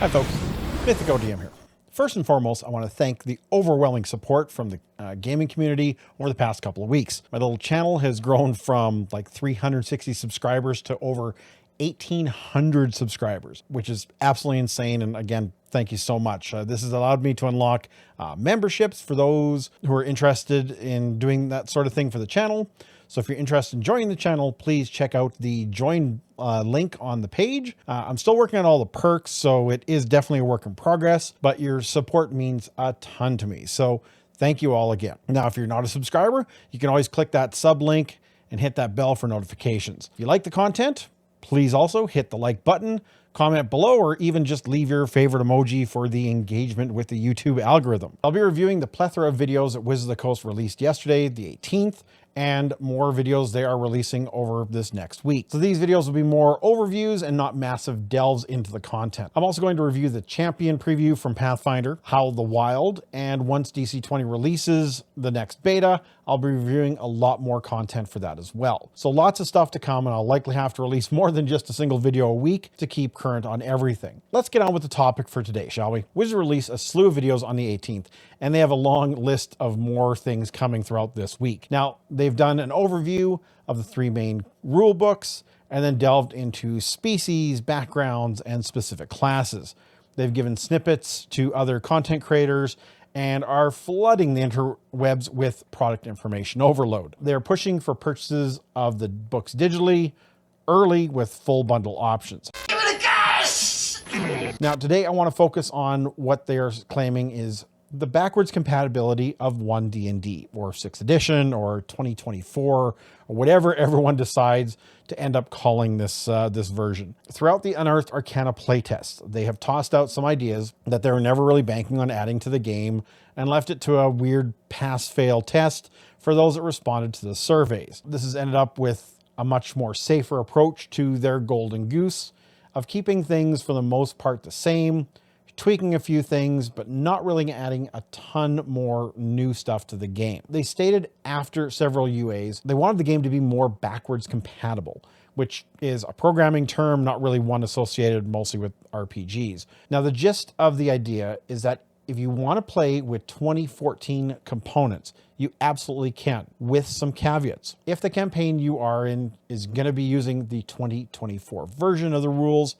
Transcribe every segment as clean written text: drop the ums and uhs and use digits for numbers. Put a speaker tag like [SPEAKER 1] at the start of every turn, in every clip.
[SPEAKER 1] Hi folks, Mythico DM here. First and foremost, I want to thank the overwhelming support from the gaming community over the past couple of weeks. My little channel has grown from like 360 subscribers to over 1,800 subscribers, which is absolutely insane. And again, thank you so much. This has allowed me to unlock memberships for those who are interested in doing that sort of thing for the channel. So if you're interested in joining the channel, please check out the join link on the page. I'm still working on all the perks, so it is definitely a work in progress, but your support means a ton to me. So thank you all again. Now, if you're not a subscriber, you can always click that sub link and hit that bell for notifications. If you like the content, please also hit the like button, comment below, or even just leave your favorite emoji for the engagement with the YouTube algorithm. I'll be reviewing the plethora of videos that Wizards of the Coast released yesterday, the 18th, and more videos they are releasing over this next week. So these videos will be more overviews and not massive delves into the content. I'm also going to review the Champion preview from Pathfinder, Howl the Wild, and once DC20 releases the next beta, I'll be reviewing a lot more content for that as well. So lots of stuff to come, and I'll likely have to release more than just a single video a week to keep current on everything. Let's get on with the topic for today, shall we? Wizards released a slew of videos on the 18th, and they have a long list of more things coming throughout this week. Now, they've done an overview of the 3 main rule books and then delved into species, backgrounds, and specific classes. They've given snippets to other content creators and are flooding the interwebs with product information overload. They're pushing for purchases of the books digitally, early with full bundle options.
[SPEAKER 2] Give it a guess!
[SPEAKER 1] Now, today I want to focus on what they're claiming is the backwards compatibility of 1 D&D or 6th edition or 2024 or whatever everyone decides to end up calling this this version. Throughout the Unearthed Arcana playtest, they have tossed out some ideas that they were never really banking on adding to the game and left it to a weird pass-fail test for those that responded to the surveys. This has ended up with a much more safer approach to their golden goose of keeping things for the most part the same, tweaking a few things, but not really adding a ton more new stuff to the game. They stated after several UAs, they wanted the game to be more backwards compatible, which is a programming term, not really one associated mostly with RPGs. Now, the gist of the idea is that if you want to play with 2014 components, you absolutely can, with some caveats. If the campaign you are in is going to be using the 2024 version of the rules,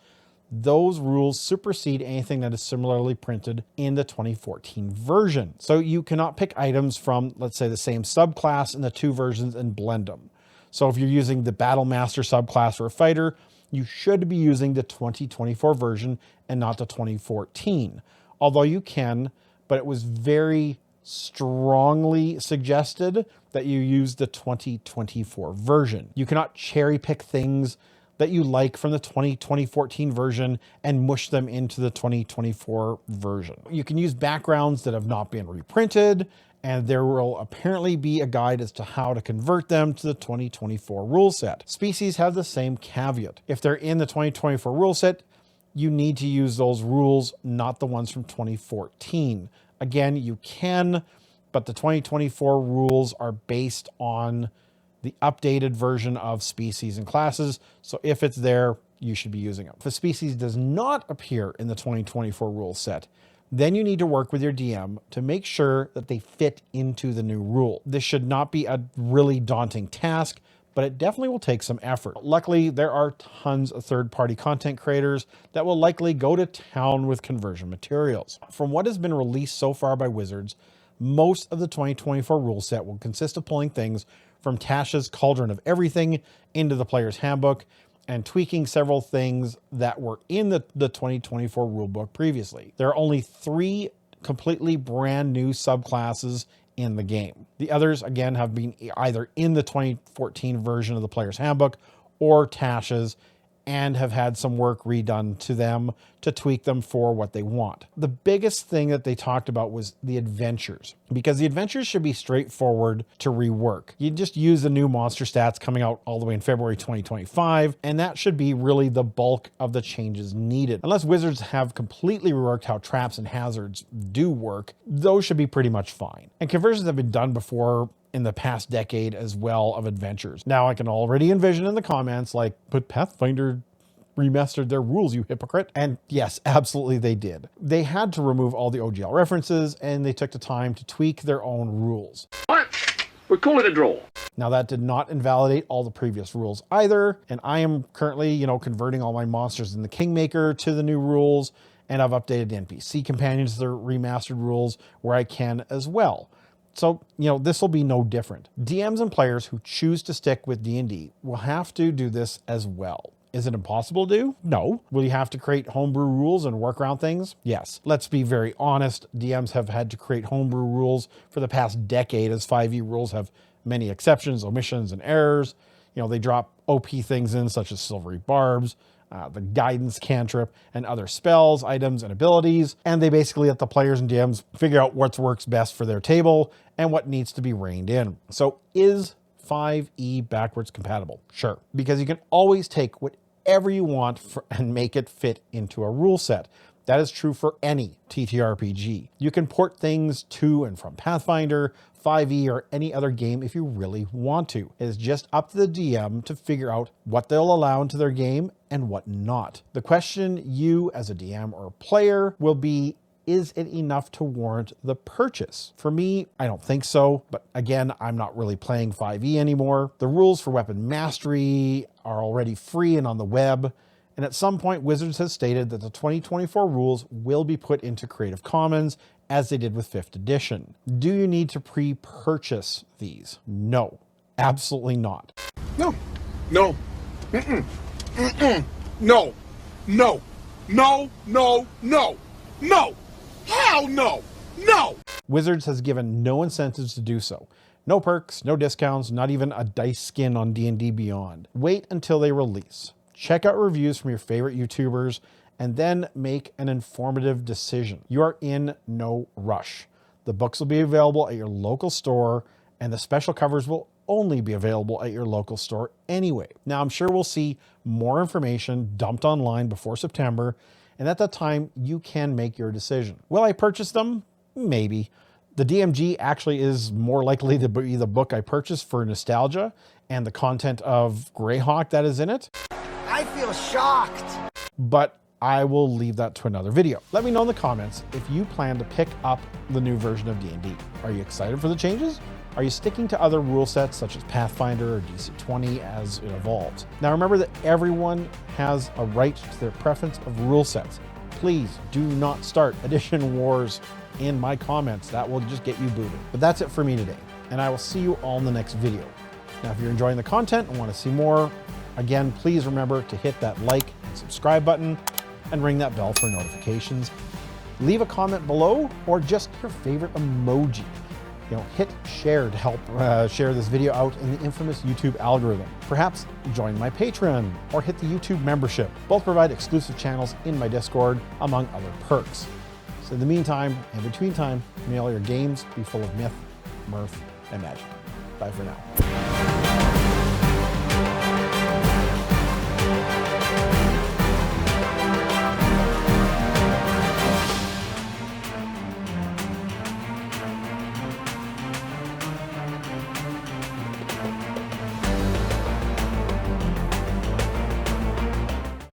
[SPEAKER 1] those rules supersede anything that is similarly printed in the 2014 version. So you cannot pick items from, let's say, the same subclass in the 2 versions and blend them. So if you're using the Battle Master subclass for a fighter, you should be using the 2024 version and not the 2014. Although you can, but it was very strongly suggested that you use the 2024 version. You cannot cherry pick things that you like from the 2014 version and mush them into the 2024 version. You can use backgrounds that have not been reprinted, and there will apparently be a guide as to how to convert them to the 2024 rule set. Species have the same caveat. If they're in the 2024 rule set, you need to use those rules, not the ones from 2014. Again, you can, but the 2024 rules are based on the updated version of species and classes. So if it's there, you should be using it. If a species does not appear in the 2024 rule set, then you need to work with your DM to make sure that they fit into the new rule. This should not be a really daunting task, but it definitely will take some effort. Luckily, there are tons of third-party content creators that will likely go to town with conversion materials. From what has been released so far by Wizards, most of the 2024 rule set will consist of pulling things from Tasha's Cauldron of Everything into the Player's Handbook and tweaking several things that were in the 2024 rulebook previously. There are only 3 completely brand new subclasses in the game. The others, again, have been either in the 2014 version of the Player's Handbook or Tasha's, and have had some work redone to them to tweak them for what they want. The biggest thing that they talked about was the adventures, because the adventures should be straightforward to rework. You just use the new monster stats coming out all the way in February 2025, and that should be really the bulk of the changes needed. Unless Wizards have completely reworked how traps and hazards do work, those should be pretty much fine. And conversions have been done before in the past decade as well of adventures. Now I can already envision in the comments like, but Pathfinder remastered their rules, you hypocrite. And yes, absolutely they did. They had to remove all the OGL references, and they took the time to tweak their own rules.
[SPEAKER 2] What? We call it a draw.
[SPEAKER 1] Now that did not invalidate all the previous rules either, and I am currently, converting all my monsters in the Kingmaker to the new rules, and I've updated the NPC companions to their remastered rules where I can as well. So, this will be no different. DMs and players who choose to stick with D&D will have to do this as well. Is it impossible to do? No. Will you have to create homebrew rules and work around things? Yes. Let's be very honest. DMs have had to create homebrew rules for the past decade, as 5e rules have many exceptions, omissions, and errors. They drop OP things in, such as silvery barbs, the guidance cantrip, and other spells, items, and abilities. And they basically let the players and DMs figure out what works best for their table and what needs to be reined in. So is 5e backwards compatible? Sure. Because you can always take whatever you want and make it fit into a rule set. That is true for any TTRPG. You can port things to and from Pathfinder, 5e, or any other game if you really want to. It is just up to the DM to figure out what they'll allow into their game and what not. The question you as a DM or a player will be, is it enough to warrant the purchase? For me, I don't think so, but again, I'm not really playing 5e anymore. The rules for weapon mastery are already free and on the web. And at some point, Wizards has stated that the 2024 rules will be put into Creative Commons as they did with 5th edition. Do you need to pre-purchase these? No, absolutely not.
[SPEAKER 3] No, no, no, no, no, no, no, no, hell no, no.
[SPEAKER 1] Wizards has given no incentives to do so. No perks, no discounts, not even a dice skin on D&D Beyond. Wait until they release. Check out reviews from your favorite YouTubers, and then make an informative decision. You are in no rush. The books will be available at your local store, and the special covers will only be available at your local store anyway. Now, I'm sure we'll see more information dumped online before September, and at that time, you can make your decision. Will I purchase them? Maybe. The DMG actually is more likely to be the book I purchase for nostalgia and the content of Greyhawk that is in it.
[SPEAKER 4] I feel shocked.
[SPEAKER 1] But I will leave that to another video. Let me know in the comments if you plan to pick up the new version of D&D. Are you excited for the changes? Are you sticking to other rule sets such as Pathfinder or DC20 as it evolves? Now remember that everyone has a right to their preference of rule sets. Please do not start edition wars in my comments. That will just get you booted. But that's it for me today, and I will see you all in the next video. Now, if you're enjoying the content and want to see more, again, please remember to hit that like and subscribe button and ring that bell for notifications. Leave a comment below or just your favorite emoji. Hit share to help share this video out in the infamous YouTube algorithm. Perhaps join my Patreon or hit the YouTube membership. Both provide exclusive channels in my Discord, among other perks. So in the meantime, in between time, may all your games be full of myth, mirth, and magic. Bye for now.